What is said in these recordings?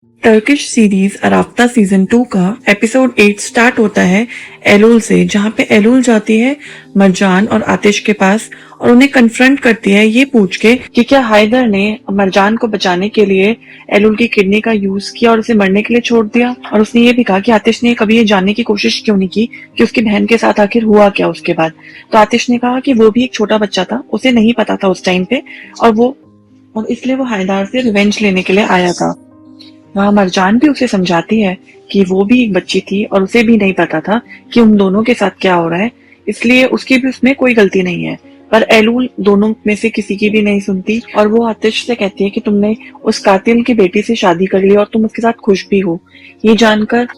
Turkish series अराफ्ता season 2 का episode 8 start होता है एलुल से, जहां पे एलुल जाती है मरजान और आतिश के पास और उन्हें कन्फ्रंट करती है ये पूछ के कि क्या हायदर ने मरजान को बचाने के लिए एलुल की किडनी का यूज किया और उसे मरने के लिए छोड़ दिया। और उसने ये भी कहा कि आतिश ने कभी ये जानने की कोशिश क्यों नहीं की कि उसकी बहन के साथ आखिर हुआ क्या उसके बाद। तो आतिश ने कहा कि वो भी एक छोटा बच्चा था, उसे नहीं पता था उस टाइम पे, और इसलिए वो हायदार से रिवेंज लेने के लिए आया था। वहाँ मरजान भी उसे समझाती है कि वो भी एक बच्ची थी और उसे भी नहीं पता था कि उन दोनों के साथ क्या हो रहा है, इसलिए उसकी भी उसमें कोई गलती नहीं है। पर एलूल दोनों में से किसी की भी नहीं सुनती और वो आतिश से कहती है कि तुमने उस कातिल की बेटी से शादी कर ली और तुम उसके साथ खुश भी हो। ये जानकर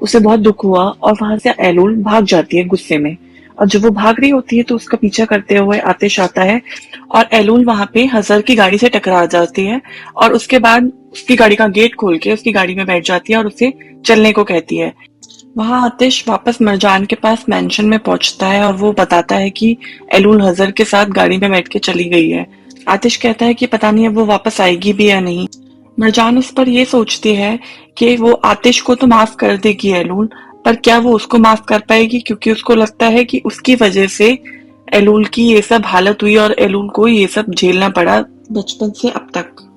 उसे बहुत दुख हुआ और वहां से एलूल भाग जाती है गुस्से में। और जब वो भाग रही होती है तो उसका पीछा करते हुए आतिश आता है और एलूल वहां पे हजर की गाड़ी से टकरा जाती है और उसके बाद उसकी गाड़ी का गेट खोल के उसकी गाड़ी में बैठ जाती है और उसे चलने को कहती है। वहां आतिश वापस मरजान के पास मेंशन में पहुंचता है और वो बताता है कि एलूल हजर के साथ गाड़ी में बैठ के चली गई है। आतिश कहता है कि पता नहीं अब वो वापस आएगी भी या नहीं। मरजान उस पर ये सोचती है कि वो आतिश को तो माफ कर देगी एलूल, पर क्या वो उसको माफ कर पाएगी, क्योंकि उसको लगता है कि उसकी वजह से एलूल की ये सब हालत हुई और एलूल को ये सब झेलना पड़ा बचपन से अब तक।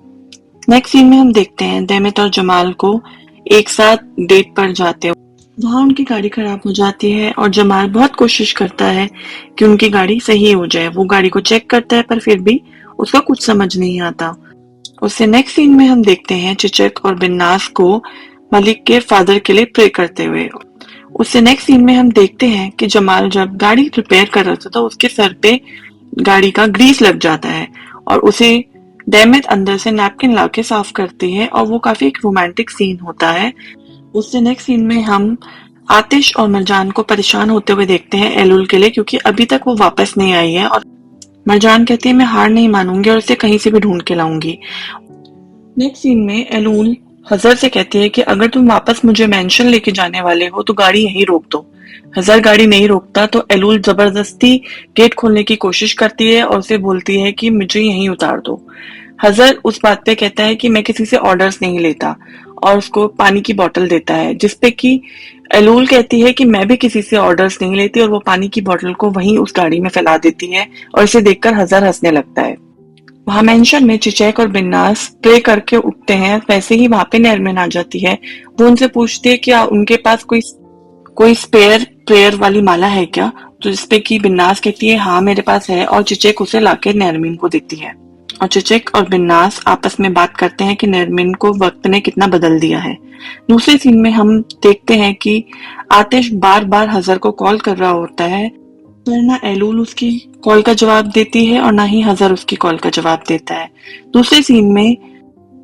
नेक्स्ट सीन में हम देखते हैं देमित और जमाल को एक साथ डेट पर जाते हुए। वहां उनकी गाड़ी खराब हो जाती है और जमाल बहुत कोशिश करता है कि उनकी गाड़ी सही हो जाए। वो गाड़ी को चेक करता है पर फिर भी उसका कुछ समझ नहीं आता। उससे नेक्स्ट सीन में हम देखते हैं चिचक और बिन्नास को मलिक के फादर के लिए प्रे करते हुए। उससे नेक्स्ट सीन में हम देखते हैं कि जमाल जब गाड़ी रिपेयर कर रहा था तो उसके सर पे गाड़ी का ग्रीस लग जाता है और उसे डेमित अंदर से नैपकिन लाके साफ करती है और वो काफी एक रोमांटिक सीन होता है। उससे नेक्स्ट सीन में हम आतिश और मरजान को परेशान होते हुए देखते हैं एलुल के लिए, क्योंकि अभी तक वो वापस नहीं आई है। और मरजान कहती है मैं हार नहीं मानूंगी और उसे कहीं से भी ढूंढ के लाऊंगी। नेक्स्ट सीन में एलूल हजर से कहती है कि अगर तुम वापस मुझे मेंशन लेके जाने वाले हो तो गाड़ी यहीं रोक दो। हजर गाड़ी नहीं रोकता तो एलूल जबरदस्ती गेट खोलने की कोशिश करती है और उसे बोलती है कि मुझे यहीं उतार दो। हजर उस बात पे कहता है कि मैं किसी से ऑर्डर्स नहीं लेता और उसको पानी की बोतल देता है, जिसपे कि एलूल कहती है कि मैं भी किसी से ऑर्डर्स नहीं लेती और वो पानी की बोतल को वहीं उस गाड़ी में फैला देती है और इसे देखकर हजर हंसने लगता है। वहां मेंशन में चिचैक और बिन्नास प्रे करके उठते हैं, वैसे ही वहां पे नरमिन आ जाती है। वो उनसे पूछती है क्या उनके पास कोई स्पेयर प्रेयर वाली माला है क्या, तो जिसपे कि बिन्नास कहती है हाँ मेरे पास है और चिचैक उसे लाके नरमिन को देती है। और चिचैक और बिन्नास आपस में बात करते हैं कि नरमिन को वक्त ने कितना बदल दिया है। दूसरे सीन में हम देखते हैं कि आतिश बार बार हजर को कॉल कर रहा होता है, पर ना एलूल उसकी कॉल का जवाब देती है और ना ही हजर उसकी कॉल का जवाब देता है। दूसरे सीन में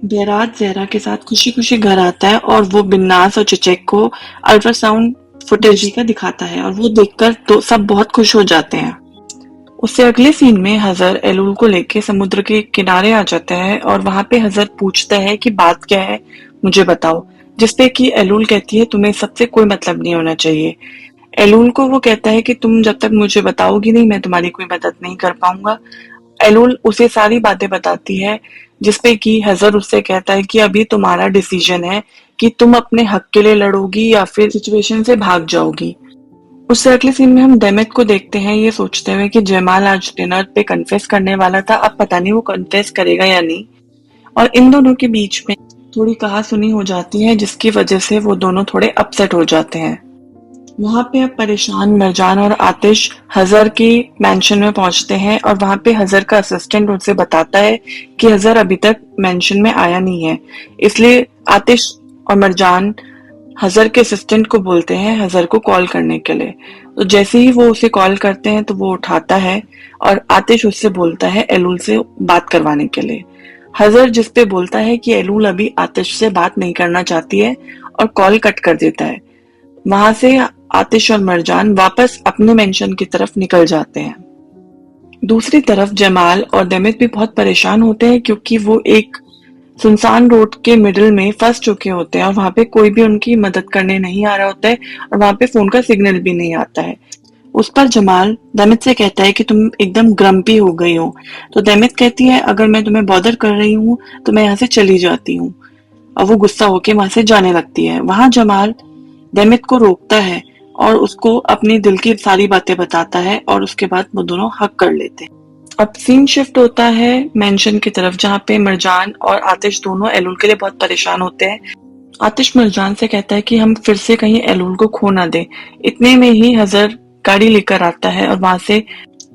बैरात जहरा के साथ खुशी खुशी घर आता है और वो बिन्नास और चिचेक को अल्ट्रासाउंड फुटेज का दिखाता है और वो देखकर तो सब बहुत खुश हो जाते हैं। उससे अगले सीन में हजर एलूल को लेके समुद्र के किनारे आ जाता है और वहां पे हजर पूछता है कि बात क्या है, मुझे बताओ। जिसपे कि एलूल कहती है तुम्हें सबसे कोई मतलब नहीं होना चाहिए। एलूल को वो कहता है कि तुम जब तक मुझे बताओगी नहीं मैं तुम्हारी कोई मदद नहीं कर पाऊंगा। एलूल उसे सारी बातें बताती है, जिसपे कि हजर उससे कहता है कि अभी तुम्हारा डिसीजन है कि तुम अपने हक के लिए लड़ोगी या फिर सिचुएशन से भाग जाओगी। उससे अगले सीन में हम डेमित को देखते हैं ये सोचते हुए कि जयमाल आज डिनर पे कन्फेस करने वाला था, अब पता नहीं वो कन्फेस करेगा या नहीं। और इन दोनों के बीच में थोड़ी कहा सुनी हो जाती है, जिसकी वजह से वो दोनों थोड़े अपसेट हो जाते हैं। वहां पे अब परेशान मरजान और आतिश हजर के मेंशन में पहुंचते हैं और वहां पे हजर का असिस्टेंट उनसे बताता है कि हजर अभी तक मेंशन में आया नहीं है, इसलिए आतिश और मरजान हजर के असिस्टेंट को बोलते हैं हजर को कॉल करने के लिए। तो जैसे ही वो उसे कॉल करते हैं तो वो उठाता है और आतिश उससे बोलता है एलूल से बात करवाने के लिए। हजर जिसपे बोलता है कि एलूल अभी आतिश से बात नहीं करना चाहती है और कॉल कट कर देता है। वहां से आतिश और मरजान वापस अपने मेंशन की तरफ निकल जाते हैं। दूसरी तरफ जमाल और देमित भी बहुत परेशान होते हैं, क्योंकि वो एक सुनसान रोड के मिडिल में फंस चुके होते हैं और वहां पे कोई भी उनकी मदद करने नहीं आ रहा होता है और वहां पे फोन का सिग्नल भी नहीं आता है। उस पर जमाल देमित से कहता है कि तुम एकदम ग्रम्पी हो गई हो। तो देमित कहती है अगर मैं तुम्हें बॉदर कर रही हूँ तो मैं यहाँ से चली जाती हूँ। और वो गुस्सा होके वहां से जाने लगती है। वहां जमाल डेमित को रोकता है और उसको अपनी दिल की सारी बातें बताता है और उसके बाद वो दोनों हक कर लेते हैं। अब सीन शिफ्ट होता है मेंशन की तरफ, जहाँ पे मरजान और आतिश दोनों एलुल के लिए बहुत परेशान होते हैं। आतिश मरजान से कहता है कि हम फिर से कहीं एलुल को खो ना दे। इतने में ही हजर गाड़ी लेकर आता है और वहां से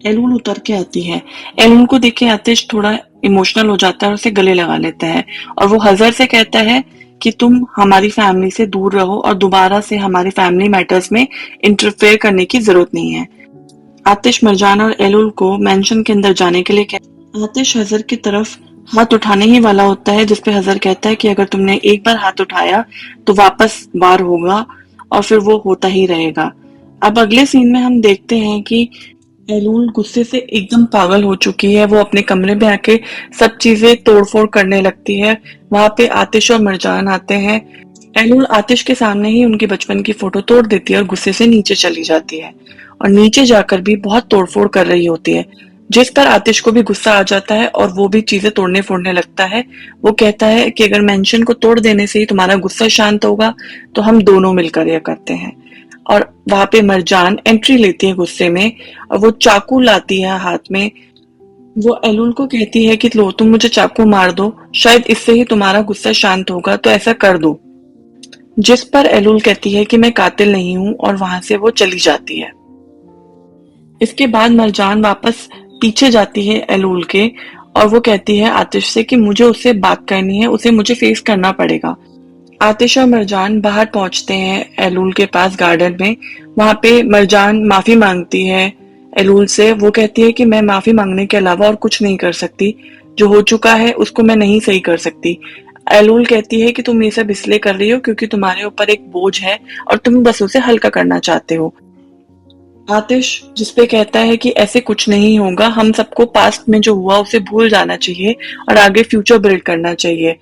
एलुल उतर के आती है। एलुल को देख के आतिश थोड़ा इमोशनल हो जाता है और उसे गले लगा लेता है और वो हजर से कहता है कि तुम हमारी फैमिली से दूर रहो और दोबारा से हमारी फैमिली मैटर्स में इंटरफेयर करने की जरूरत नहीं है। आतिश मरजान और एलुल को मेंशन के अंदर जाने के लिए कहता है। आतिश हजर की तरफ हाथ उठाने ही वाला होता है, जिसपे हजर कहता है कि अगर तुमने एक बार हाथ उठाया तो वापस वार होगा और फिर वो होता ही रहेगा। अब अगले सीन में हम देखते हैं कि एलूल गुस्से से एकदम पागल हो चुकी है। वो अपने कमरे में आके सब चीजें तोड़फोड़ करने लगती है। वहां पे आतिश और मरजान आते हैं। एलूल आतिश के सामने ही उनकी बचपन की फोटो तोड़ देती है और गुस्से से नीचे चली जाती है और नीचे जाकर भी बहुत तोड़फोड़ कर रही होती है, जिस पर आतिश को भी गुस्सा आ जाता है और वो भी चीजें तोड़ने फोड़ने लगता है। वो कहता है कि अगर मेंशन को तोड़ देने से ही तुम्हारा गुस्सा शांत होगा तो हम दोनों मिलकर यह करते हैं। और वहां पे मरजान एंट्री लेती है गुस्से में और वो चाकू लाती है हाथ में। वो एलुल को कहती है कि लो तुम मुझे चाकू मार दो, शायद इससे ही तुम्हारा गुस्सा शांत होगा, तो ऐसा कर दो। जिस पर एलुल कहती है कि मैं कातिल नहीं हूँ और वहां से वो चली जाती है। इसके बाद मरजान वापस पीछे जाती है एलुल के और वो कहती है आतिश से कि मुझे उससे बात करनी है, उसे मुझे फेस करना पड़ेगा। आतिश और मरजान बाहर पहुंचते हैं एलूल के पास गार्डन में। वहां पे मरजान माफी मांगती है एलूल से। वो कहती है कि मैं माफी मांगने के अलावा और कुछ नहीं कर सकती, जो हो चुका है उसको मैं नहीं सही कर सकती। एलूल कहती है कि तुम ये सब इसलिए कर रही हो क्योंकि तुम्हारे ऊपर एक बोझ है और तुम बस उसे हल्का करना चाहते हो। आतिश जिसपे कहता है कि ऐसे कुछ नहीं होगा, हम सबको पास्ट में जो हुआ उसे भूल जाना चाहिए और आगे फ्यूचर बिल्ड करना चाहिए।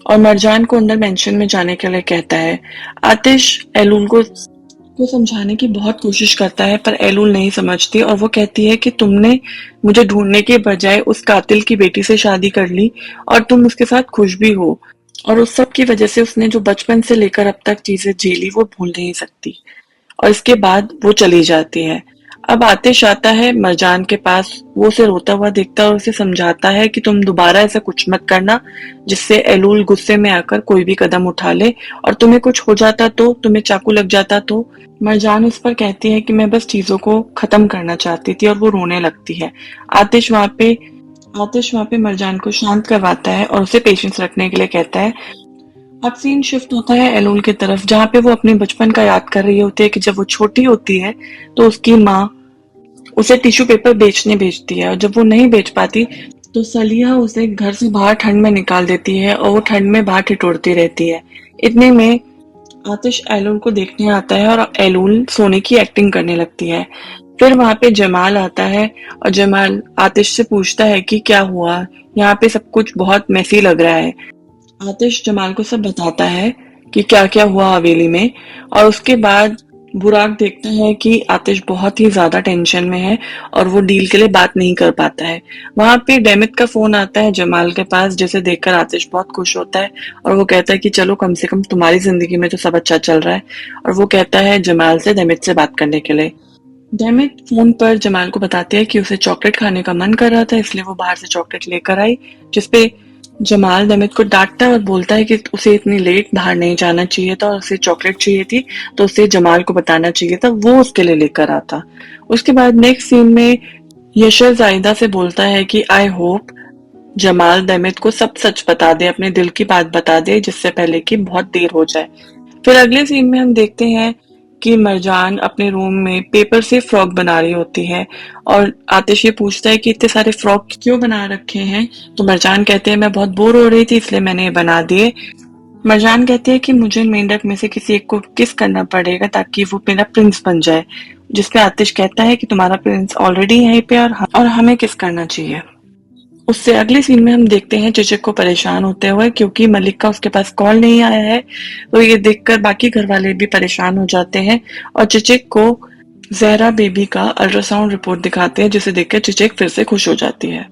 और मरजान को अंदर मेंशन में जाने के लिए कहता है। आतिश एलूल को समझाने की बहुत कोशिश करता है पर एलूल नहीं समझती और वो कहती है कि तुमने मुझे ढूंढने के बजाय उस कातिल की बेटी से शादी कर ली और तुम उसके साथ खुश भी हो, और उस सब की वजह से उसने जो बचपन से लेकर अब तक चीजें झेली वो भूल नहीं सकती। और इसके बाद वो चली जाती है। अब आतिश आता है मरजान के पास। वो उसे रोता हुआ देखता है और उसे समझाता है कि तुम दोबारा ऐसा कुछ मत करना जिससे एलूल गुस्से में आकर कोई भी कदम उठा ले और तुम्हें कुछ हो जाता तो, तुम्हें चाकू लग जाता तो। मरजान उस पर कहती है कि मैं बस चीजों को खत्म करना चाहती थी और वो रोने लगती है। आतिश वहां पे आतिश वहां पे मरजान को शांत करवाता है और उसे पेशेंस रखने के लिए कहता है। अब सीन शिफ्ट होता है एलूल की तरफ, जहाँ पे वो अपने बचपन का याद कर रही होती है कि जब वो छोटी होती है तो उसकी माँ उसे टिश्यू पेपर बेचने भेजती है और जब वो नहीं बेच पाती तो सलिया उसे घर से बाहर ठंड में निकाल देती है और वो ठंड में बाहर ठिठुरती रहती है। इतने में आतिश एलूल को देखने आता है और एलूल सोने की एक्टिंग करने लगती है। फिर वहां पे जमाल आता है और जमाल आतिश से पूछता है कि क्या हुआ, यहाँ पे सब कुछ बहुत मेसी लग रहा है। आतिश जमाल को सब बताता है कि क्या क्या हुआ हवेली में। और उसके बाद बुराक देखता है कि आतिश बहुत ही ज्यादा टेंशन में है और वो डील के लिए बात नहीं कर पाता है। वहां पे डेमित का फोन आता है जमाल के पास, जिसे देखकर आतिश बहुत खुश होता है और वो कहता है कि चलो कम से कम तुम्हारी जिंदगी में तो सब अच्छा चल रहा है। और वो कहता है जमाल से डेमित से बात करने के लिए। डेमित फोन पर जमाल को बताती है कि उसे चॉकलेट खाने का मन कर रहा था, इसलिए वो बाहर से चॉकलेट लेकर आई, जिसपे जमाल डेमित को डांटता है और बोलता है कि उसे इतनी लेट बाहर नहीं जाना चाहिए था और उसे चॉकलेट चाहिए थी तो उसे जमाल को बताना चाहिए था, वो उसके लिए लेकर आता। उसके बाद नेक्स्ट सीन में यशर जाहिदा से बोलता है कि आई होप जमाल डेमित को सब सच बता दे, अपने दिल की बात बता दे जिससे पहले कि बहुत देर हो जाए। फिर अगले सीन में हम देखते हैं कि मरजान अपने रूम में पेपर से फ्रॉक बना रही होती है और आतिश ये पूछता है कि इतने सारे फ्रॉक क्यों बना रखे हैं। तो मरजान कहते हैं मैं बहुत बोर हो रही थी इसलिए मैंने ये बना दिए। मरजान कहती है कि मुझे मेंढक में से किसी एक को किस करना पड़ेगा ताकि वो मेरा प्रिंस बन जाए, जिसपे आतिश कहता है कि तुम्हारा प्रिंस ऑलरेडी यहीं पे और हमें किस करना चाहिए। उससे अगले सीन में हम देखते हैं चिचिक को परेशान होते हुए क्योंकि मलिक का उसके पास कॉल नहीं आया है। तो ये देखकर बाकी घर वाले भी परेशान हो जाते हैं और चिचिक को जहरा बेबी का अल्ट्रासाउंड रिपोर्ट दिखाते हैं, जिसे देखकर चिचिक फिर से खुश हो जाती है।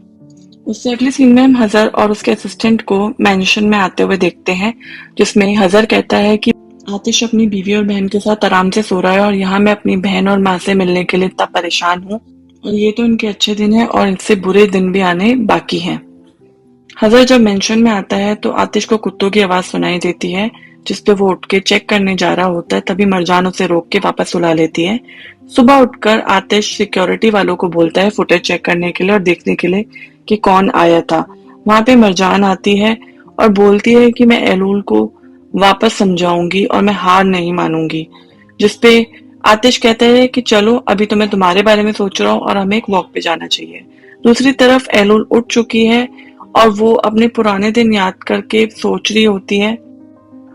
उससे अगले सीन में हम हजर और उसके असिस्टेंट को मेंशन में आते हुए देखते हैं, जिसमें हजर कहता है कि आतिश अपनी बीवी और बहन के साथ आराम से सो रहा है और यहाँ मैं अपनी बहन और माँ से मिलने के लिए इतना परेशान हूँ, और ये तो इनके अच्छे दिन हैं और इनसे बुरे दिन भी आने बाकी हैं। हजर जब मेंशन में आता है तो आतिश को कुत्तों की आवाज सुनाई देती है, जिसपे वो उठ के चेक करने जा रहा होता है। तभी मरजान उसे रोक के वापस सुला लेती है। सुबह उठकर आतिश सिक्योरिटी वालों को बोलता है फुटेज चेक करने के लिए और देखने के लिए कि कौन आया था। वहां पे मरजान आती है और बोलती है कि मैं एलूल को वापस समझाऊंगी और मैं हार नहीं मानूंगी, जिसपे आतिश कहता है कि चलो अभी तो मैं तुम्हारे बारे में सोच रहा हूँ और हमें एक वॉक पे जाना चाहिए। दूसरी तरफ एलूल उठ चुकी है और वो अपने पुराने दिन याद करके सोच रही होती है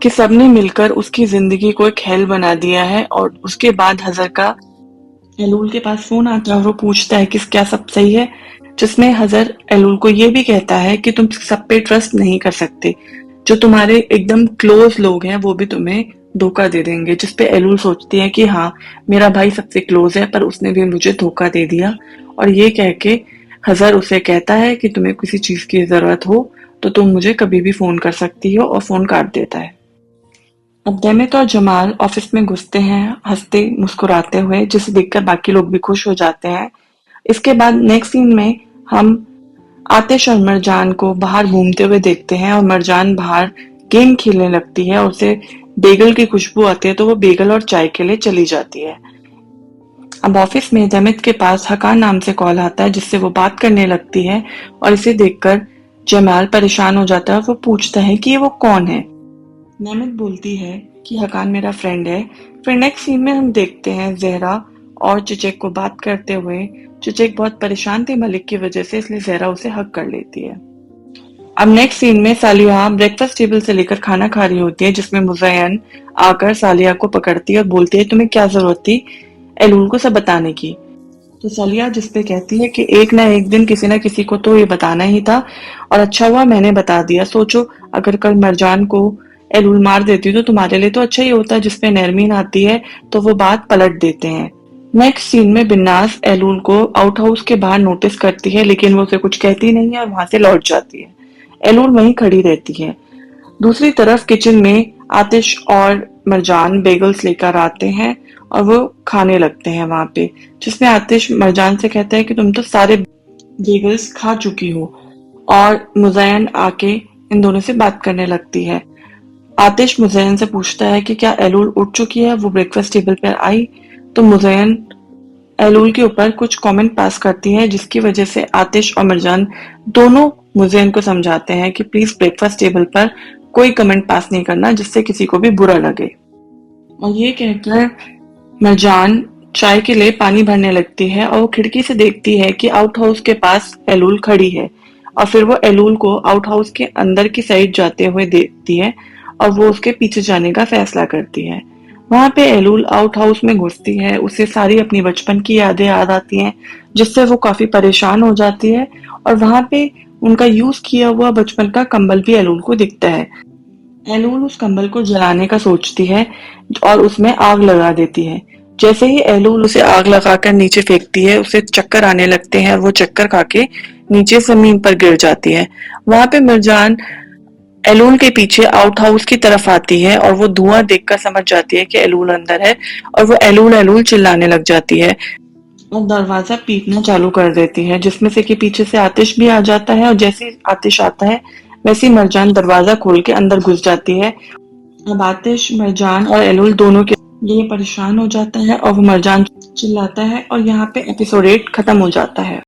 कि सबने मिलकर उसकी जिंदगी को एक हेल बना दिया है। और उसके बाद हजर का एलूल के पास फोन आता है और वो पूछता है कि क्या सब सही है, जिसमें हजर एलूल को ये भी कहता है कि तुम सब पे ट्रस्ट नहीं कर सकते, जो तुम्हारे एकदम क्लोज लोग हैं वो भी तुम्हें धोखा दे देंगे। जिसपे एलूल सोचती है कि हाँ, मेरा भाई सबसे क्लोज है पर उसने भी मुझे धोखा दे दिया। और ये कह के हजर उसे कहता है कि तुम्हें किसी चीज की जरूरत हो तो तुम मुझे कभी भी फोन कर सकती हो, और फोन काट देता है। अब डेमित और जमाल ऑफिस में घुसते हैं हंसते मुस्कुराते हुए, जिसे देखकर बाकी लोग भी खुश हो जाते हैं। इसके बाद नेक्स्ट सीन में हम आतिश और मरजान को बाहर घूमते हुए देखते हैं और मरजान बाहर गेम खेलने लगती है और उसे बेगल की खुशबू आती है तो वो बेगल और चाय के लिए चली जाती है। अब ऑफिस में डेमित के पास हकान नाम से कॉल आता है, जिससे वो बात करने लगती है और इसे देखकर जमाल परेशान हो जाता है। वो पूछता है कि ये वो कौन है। नेमित बोलती है कि हकान मेरा फ्रेंड है। फिर नेक्स्ट सीन में हम देखते हैं जहरा और चिचेक को बात करते हुए। चिचेक बहुत परेशान थी मलिक की वजह से, इसलिए जहरा उसे हक कर लेती है। अब नेक्स्ट सीन में सालिया ब्रेकफास्ट टेबल से लेकर खाना खा रही होती है, जिसमें मुज़य्यन आकर सालिया को पकड़ती है और बोलती है तुम्हें क्या जरूरत थी एलूल को सब बताने की। तो सालिया जिसपे कहती है कि एक ना एक दिन किसी ना किसी को तो ये बताना ही था और अच्छा हुआ मैंने बता दिया। सोचो अगर कल मरजान को एलूल मार देती तो तुम्हारे लिए तो अच्छा ही होता। जिसपे नरमीन आती है तो वो बात पलट देते हैं। नेक्स्ट सीन में बिन्नास एलूल को आउट हाउस के बाहर नोटिस करती है, लेकिन वो उसे कुछ कहती नहीं है और वहां से लौट जाती है। एलूल वहीं खड़ी रहती है। दूसरी तरफ किचन में आतिश और मरजान बेगल्स लेकर आते हैं और वो खाने लगते हैं वहां पे, जिसमें आतिश मरजान से कहता है कि तुम तो सारे बेगल्स खा चुकी हो। और मुज़य्यन आके इन दोनों से बात करने लगती है। आतिश मुज़य्यन से पूछता है कि क्या एलूल उठ चुकी है, वो ब्रेकफास्ट टेबल पर आई। तो मुज़य्यन एलूल के ऊपर कुछ कमेंट पास करती है, जिसकी वजह से आतिश और मरजान दोनों मुज़य्यन को समझाते हैं कि प्लीज ब्रेकफास्ट टेबल पर कोई कमेंट पास नहीं करना जिससे किसी को भी बुरा लगे। और ये कहकर मरजान चाय के लिए पानी भरने लगती है और वो खिड़की से देखती है कि आउट हाउस के पास एलूल खड़ी है। और फिर वो एलूल को आउट हाउस के अंदर की साइड जाते हुए देखती है और वो उसके पीछे जाने का फैसला करती है। वहां पे एलूल आउट हाउस में घुसती है, उसे सारी अपनी बचपन की यादें याद आती हैं, जिससे वो काफी परेशान हो जाती है। और वहां पे उनका यूज किया हुआ बचपन का कंबल भी एलूल को दिखता है। एलूल उस कंबल को जलाने का सोचती है और उसमें आग लगा देती है। जैसे ही एलूल उसे आग लगाकर नीचे फेंकती है, उसे चक्कर आने लगते हैं और वो चक्कर खाके नीचे जमीन पर गिर जाती है। वहां पे मिर्जान एलूल के पीछे आउट हाउस की तरफ आती है और वो धुआं देखकर समझ जाती है कि एलूल अंदर है और वो एलूल एलूल चिल्लाने लग जाती है और दरवाजा पीटना चालू कर देती है, जिसमें से कि पीछे से आतिश भी आ जाता है। और जैसे ही आतिश आता है वैसे ही मरजान दरवाजा खोल के अंदर घुस जाती है। अब आतिश मरजान और एलुल दोनों के लिए परेशान हो जाता है और वो मरजान चिल्लाता है और यहाँ पे एपिसोड 8 खत्म हो जाता है।